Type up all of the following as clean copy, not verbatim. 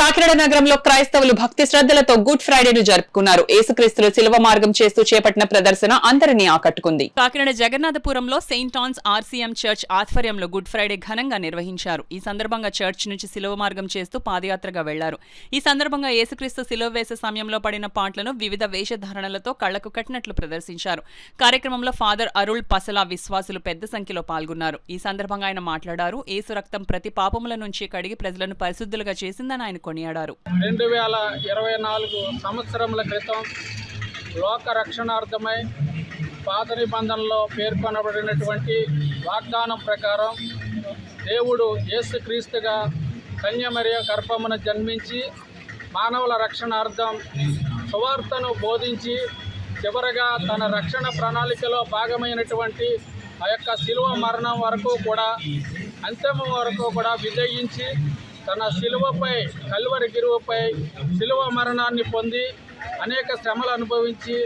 కాకినాడ నగరంలో క్రైస్తవులు భక్తి శ్రద్ధలతో గుడ్ ఫ్రైడేను జరుపుకున్నారు. యేసుక్రీస్తులు శిలువ మార్గం చేస్తూ చేపట్టిన ప్రదర్శన అందరినీ ఆకట్టుకుంది. కాకినాడ జగన్నాథపురంలో సెయింట్ ఆన్స్ ఆర్సీఎం చర్చ్ ఆధ్వర్యంలో గుడ్ ఫ్రైడే ఘనంగా నిర్వహించారు. ఈ సందర్భంగా చర్చ్ నుంచి శిలువ మార్గం చేస్తూ పాదయాత్రగా వెళ్లారు. ఈ సందర్భంగా యేసుక్రీస్తు శిలువ వేసే సమయంలో పడిన పాటలను వివిధ వేషధారణలతో కళ్లకు కట్టినట్లు ప్రదర్శించారు. కార్యక్రమంలో ఫాదర్ అరుళ్ పసలా విశ్వాసులు పెద్ద సంఖ్యలో పాల్గొన్నారు. ఈ సందర్భంగా ఆయన మాట్లాడారు. యేసు రక్తం ప్రతి పాపముల నుంచి కడిగి ప్రజలను పరిశుద్ధులుగా చేసిందని ఆయన కొనియాడారు. 2024 సంవత్సరముల క్రితం లోక రక్షణార్థమై పాత నిబంధనలో పేర్కొనబడినటువంటి వాగ్దానం ప్రకారం దేవుడు యేసుక్రీస్తుగా కన్యమరియ గర్భమున జన్మించి మానవుల రక్షణార్థం సువార్తను బోధించి చివరగా తన రక్షణ ప్రణాళికలో భాగమైనటువంటి ఆ యొక్క శిలువ మరణం వరకు కూడా అంతిమం వరకు కూడా విజయించి తన శిలువపై కల్వరి గిరువపై శిలువ మరణాన్ని పొంది అనేక శ్రమలు అనుభవించి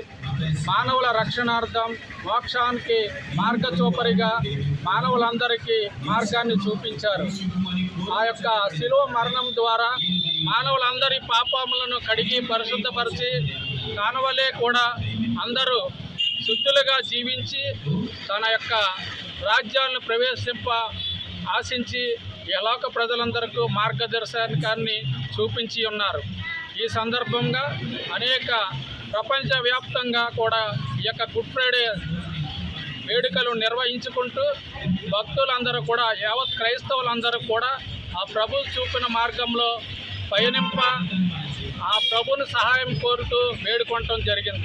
మానవుల రక్షణార్థం మోక్షానికి మార్గచూపరిగా మానవులందరికీ మార్గాన్ని చూపించారు. ఆ యొక్క శిలువ మరణం ద్వారా మానవులందరి పాపములను కడిగి పరిశుద్ధపరిచి కానవలే కూడా అందరూ శుద్ధులుగా జీవించి తన యొక్క రాజ్యాలను ప్రవేశింప ఆశించి ఈ లోక ప్రజలందరికీ మార్గదర్శకాన్ని చూపించి ఉన్నారు. ఈ సందర్భంగా అనేక ప్రపంచవ్యాప్తంగా కూడా ఈ యొక్క గుడ్ ఫ్రైడే వేడుకలు నిర్వహించుకుంటూ భక్తులందరూ కూడా యావత్ క్రైస్తవులందరూ కూడా ఆ ప్రభు చూపిన మార్గంలో పయనింప ఆ ప్రభుని సహాయం కోరుతూ వేడుకోవటం జరిగింది.